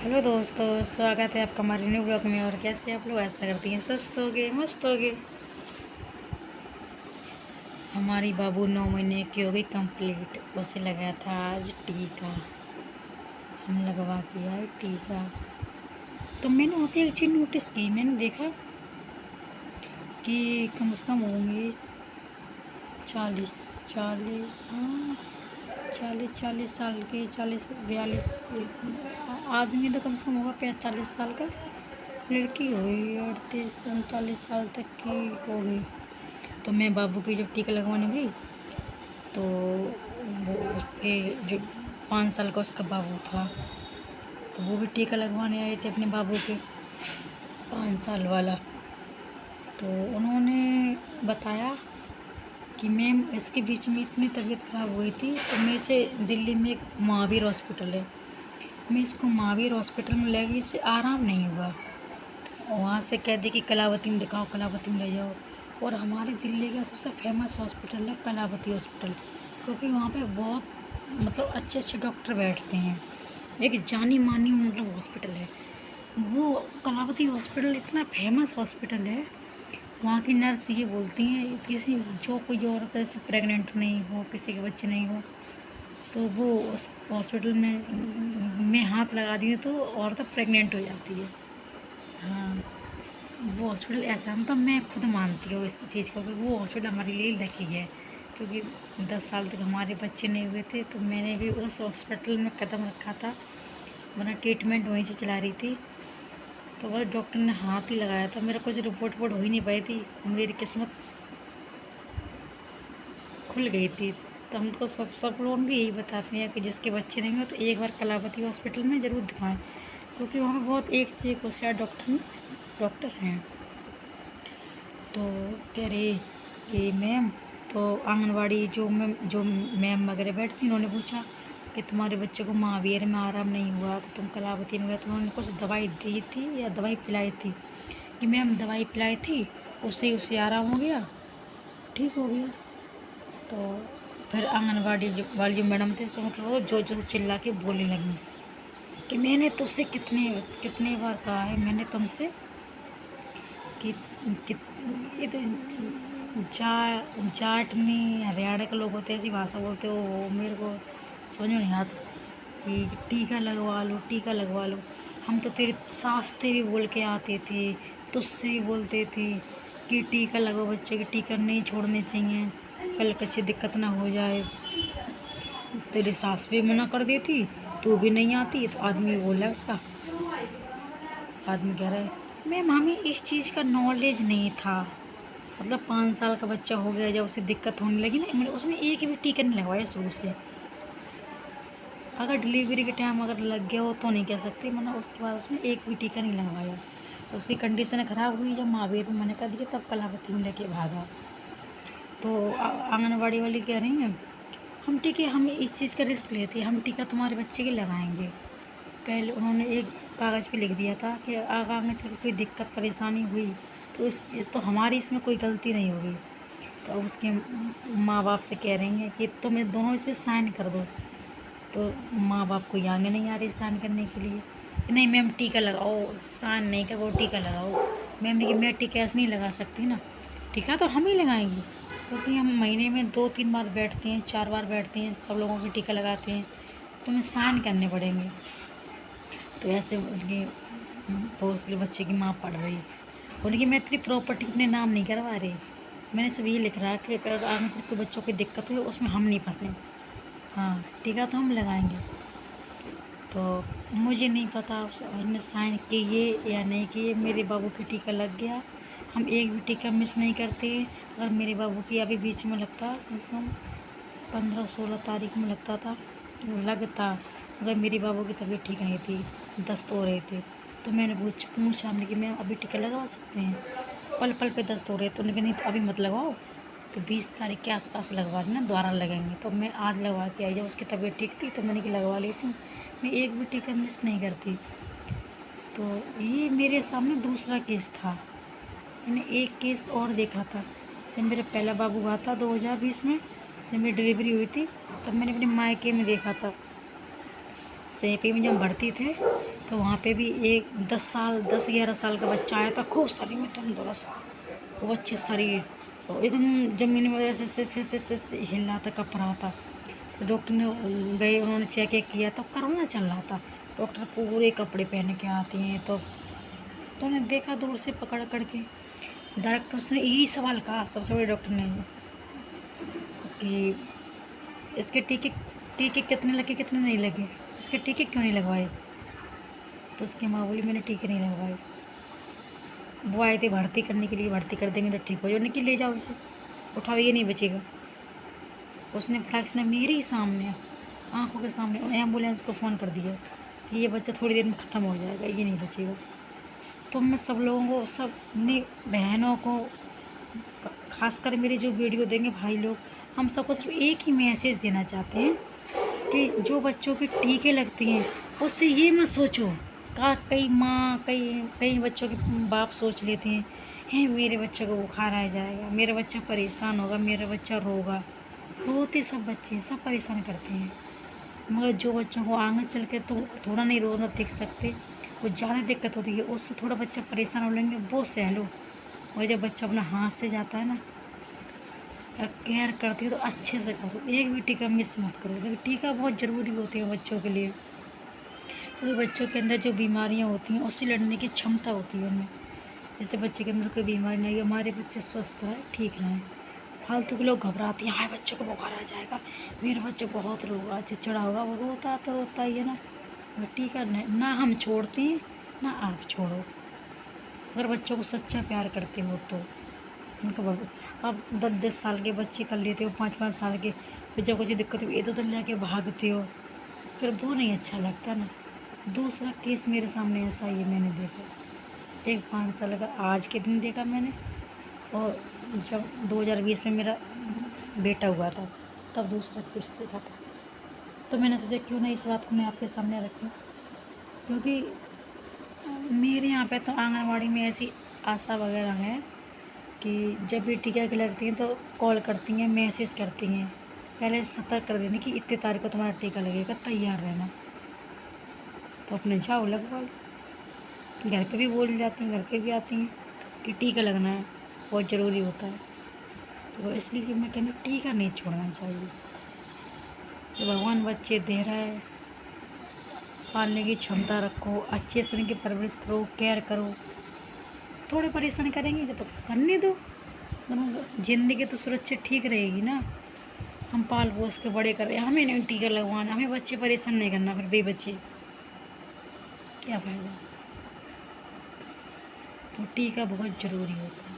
Hello दोस्तों, स्वागत है आपका हमारे न्यू ब्लॉग में। और कैसे आप लोग? ऐसा करती हैं स्वस्थ हो गए, मस्त हो गए। हमारी बाबू 9 महीने की हो गई कंप्लीट। उसे लगाया था आज टीका। हम लगवा के आए टीका। तो मैंने वहाँ पे एक चीज़ नोटिस की। मैंने देखा कि कम से कम होंगे 40 हाँ, 40 साल के, 40 42 आदमी तो कम से कम होगा 45 साल का। लड़की हुई 38 39 साल तक की हो गई। तो मैं बाबू की जब टीका लगवाने गई तो वो उसके जो 5 साल का उसका बाबू था, तो वो भी टीका लगवाने आए थे अपने बाबू के, 5 साल वाला। तो उन्होंने बताया कि मैम इसके बीच में इतनी तबीयत ख़राब हुई थी, तो मैं इसे दिल्ली में एक महावीर हॉस्पिटल है, मैं इसको महावीर हॉस्पिटल में ले गई, इससे आराम नहीं हुआ। वहाँ से कह दी कि कलावती में दिखाओ, कलावती में ले जाओ। और हमारे दिल्ली का सबसे फेमस हॉस्पिटल है कलावती हॉस्पिटल, क्योंकि वहाँ पे बहुत मतलब अच्छे अच्छे डॉक्टर बैठते हैं। एक जानी मानी मतलब हॉस्पिटल है वो। कलावती हॉस्पिटल इतना फेमस हॉस्पिटल है। वहाँ की नर्स ये बोलती हैं किसी जो कोई औरत ऐसे प्रेग्नेंट नहीं हो, किसी के बच्चे नहीं हो, तो वो उस हॉस्पिटल में हाथ लगा दिए तो औरत प्रेग्नेंट हो जाती है। हाँ, वो हॉस्पिटल ऐसा मतलब मैं खुद मानती हूँ इस चीज़ को कि वो हॉस्पिटल हमारे लिए लकी है। क्योंकि 10 साल तक हमारे बच्चे नहीं हुए थे, तो मैंने भी उस हॉस्पिटल में कदम रखा था, वरना ट्रीटमेंट वहीं से चला रही थी। तो बस डॉक्टर ने हाथ ही लगाया था, मेरा कुछ रिपोर्ट वोट हो ही नहीं पाई थी, मेरी किस्मत खुल गई थी। तो हम तो सब लोग भी यही बताते हैं कि जिसके बच्चे नहीं हो तो एक बार कलावती हॉस्पिटल में ज़रूर दिखाएं, क्योंकि वहाँ बहुत एक से एक होशियार डॉक्टर हैं। तो कह रही कि मैम, तो आंगनवाड़ी जो मैम वगैरह बैठती, उन्होंने पूछा कि तुम्हारे बच्चे को महावीर में आराम नहीं हुआ तो तुम कलावती में गए, तो उन्होंने कुछ दवाई दी थी या दवाई पिलाई थी? कि मैम दवाई पिलाई थी, उससे उसे आराम हो गया, ठीक हो गया। तो फिर आंगनवाड़ी वाली जो मैडम थे, सो मतलब वो जो जो चिल्ला के बोलने लगी कि मैंने तुझसे कितने कितने बार कहा है, मैंने तुमसे कि, कि ये तो जाटनी हरियाणा के लोग होते हैं, ऐसी भाषा बोलते हो, वो मेरे को समझ में नहीं आता कि टीका लगवा लो, टीका लगवा लो। हम तो तेरे सास्ते भी बोल के आते थे, तुझसे भी बोलते थे कि टीका लगवाओ बच्चे के, टीका नहीं छोड़ने चाहिए, कल किसी दिक्कत ना हो जाए। तेरी सास भी मना कर देती, तू भी नहीं आती, तो आदमी बोल रहा है उसका, आदमी कह रहा है मैम हमें इस चीज़ का नॉलेज नहीं था। मतलब 5 साल का बच्चा हो गया, जब उसे दिक्कत होने लगी ना, मतलब उसने एक भी टीका नहीं लगवाया शुरू से। अगर डिलीवरी के टाइम अगर लग गया हो तो नहीं कह सकती, मतलब उसके बाद उसने एक भी टीका नहीं लगवाया। तो उसकी कंडीशन ख़राब हुई, जब महावीर में मैंने कर दिया तब कलावती में लेके भागा। तो आंगनबाड़ी वाली कह रही हैं हम ठीक है, हम इस चीज़ का रिस्क लेते हैं, हम टीका तुम्हारे बच्चे के लगाएंगे। पहले उन्होंने एक कागज़ पे लिख दिया था कि आगे चल कोई दिक्कत परेशानी हुई तो हमारी इसमें कोई गलती नहीं होगी। तो अब उसके माँ बाप से कह रही हैं कि तुम्हें दोनों इस पर साइन कर दो। तो माँ बाप को आगे नहीं आ रही साइन करने के लिए, नहीं मैम टीका लगाओ, साइन नहीं कर वो टीका लगाओ। मैम ने कि मैं टीका ऐसे नहीं लगा सकती ना, टीका तो हम ही लगाएंगे, क्योंकि हम महीने में 2-3 बार बैठते हैं, 4 बार बैठते हैं, सब लोगों के टीका लगाते हैं, तो हमें साइन करने पड़ेंगे। तो ऐसे उनकी बहुत से बच्चे की माँ पढ़ रही, उनकी मैं इतनी प्रॉपर्टी अपने नाम नहीं करवा रही, मैंने सब ये लिख रहा है कि अगर आगे चल के बच्चों की दिक्कत हुई उसमें हम नहीं फंसे। हाँ, टीका तो हम लगाएंगे। तो मुझे नहीं पता उसने साइन किए या नहीं किए, मेरे बाबू की टीका लग गया। हम एक भी टीका मिस नहीं करते। अगर मेरे बाबू की अभी बीच में लगता, कम से कम 15-16 तारीख में लगता था, लगता, अगर मेरे बाबू की तबीयत ठीक नहीं थी, दस्त हो रहे थे, तो मैंने पूछा हमने कि मैम अभी टीका लगवा सकते हैं, पल पल पे दस्त हो रहे, तो उन्होंने कहा नहीं तो अभी मत लगवाओ, तो 20 तारीख के आसपास लगवा देना, दोबारा लगेंगे। तो मैं आज लगवा के आई, जब उसकी तबीयत ठीक थी तो मैंने कि लगवा लेती हूँ, मैं एक भी टीका मिस नहीं करती। तो ये मेरे सामने दूसरा केस था। मैंने एक केस और देखा था, जब मेरा पहला बाबू हुआ था 2020 में, जब मेरी डिलीवरी हुई थी, तब मैंने अपने मायके में देखा था। सेपी में जब भर्ती थे तो वहाँ पे भी एक 10-11 साल का बच्चा आया था, खूब शरीर में तंदुरुस्त, वो अच्छे शरीर, तो एकदम ज़मीन में से हिल रहा था, कँप रहा था। तो डॉक्टर ने गए, उन्होंने चेक किया तो कोरोना चल रहा था। डॉक्टर पूरे कपड़े पहन के आती हैं, तो उन्होंने देखा दूर से पकड़ के, डायरेक्ट उसने यही सवाल कहा सबसे बड़े डॉक्टर ने कि इसके टीके टीके कितने लगे कितने नहीं लगे, इसके टीके क्यों नहीं लगवाए। तो उसकी माँ बोली मैंने टीके नहीं लगवाए, वो आए थे भर्ती करने के लिए, भर्ती कर देंगे तो ठीक हो जाने की, ले जाओ इसे, उठाओ, ये नहीं बचेगा। उसने फटाक से मेरे ही सामने, आंखों के सामने एम्बुलेंस को फ़ोन कर दिया कि ये बच्चा थोड़ी देर में ख़त्म हो जाएगा, ये नहीं बचेगा। तो मैं सब लोगों को, सब अपनी बहनों को, खासकर मेरे जो वीडियो देंगे भाई लोग, हम सबको सिर्फ एक ही मैसेज देना चाहते हैं कि जो बच्चों के टीके लगती हैं उससे ये मत सोचो। कई माँ, कई बच्चों के बाप सोच लेते हैं, है मेरे बच्चे को बुखार आ जाएगा, मेरा बच्चा परेशान होगा, मेरा बच्चा रोगा। रोते सब बच्चे, सब परेशान करते हैं, मगर जो बच्चों को आगे चल के तो थोड़ा नहीं रोना देख सकते, वो ज़्यादा दिक्कत होती है, उससे थोड़ा बच्चा परेशान हो लेंगे, वो सह लो। और जब बच्चा अपना हाथ से जाता है ना, अगर केयर करती है तो अच्छे से करो, एक भी टीका मिस मत करो, क्योंकि टीका बहुत ज़रूरी होती है बच्चों के लिए, क्योंकि बच्चों के अंदर जो बीमारियां होती हैं उससे लड़ने की क्षमता होती है उनमें। जैसे बच्चे के अंदर कोई बीमारी नहीं है, हमारे बच्चे स्वस्थ रहें, ठीक रहें। फालतू के लोग घबराते हैं, हाय बच्चे को बुखार आ जाएगा, मेरे बच्चे बहुत रोगा, चिड़चिड़ा होगा, वो रोता तो रोता ही है ना। टीका ना हम छोड़ते हैं ना आप छोड़ो, अगर बच्चों को सच्चा प्यार करते हो तो उनको अब 10-10 साल के बच्चे कर लेते हो, 5-5 साल के, फिर जब कुछ दिक्कत हुई इधर उधर लेके भागते हो, फिर वो नहीं अच्छा लगता ना। दूसरा केस मेरे सामने ऐसा ही है, मैंने देखा, एक 5 साल का आज के दिन देखा मैंने, और जब 2020 में मेरा बेटा हुआ था तब दूसरा केस देखा था। तो मैंने सोचा क्यों ना इस बात को मैं आपके सामने रखूं, क्योंकि मेरे यहाँ पे तो आंगनवाड़ी में ऐसी आशा वगैरह है कि जब भी टीका की लगती हैं तो कॉल करती हैं, मैसेज करती हैं, पहले सतर्क कर देने कि इतने तारीख को तुम्हारा टीका लगेगा, तैयार रहना। तो अपने जाओ लगवा लो। घर पे भी बोल जाती हैं, घर पे भी आती हैं कि टीका लगना है, बहुत ज़रूरी होता है। तो इसलिए मैं कहती हूँ टीका नहीं छोड़ना चाहिए। तो भगवान बच्चे दे रहा है, पालने की क्षमता रखो, अच्छे से उनकी परवरिश करो, केयर करो। थोड़े परेशान करेंगे तो करने दो, ज़िंदगी तो सुरक्षित ठीक रहेगी ना। हम पाल पोस के बड़े कर रहे हैं, हमें नहीं टीका लगवाना, हमें बच्चे परेशान नहीं करना, फिर बेबच्चे क्या फ़ायदा। तो टीका बहुत ज़रूरी होता है।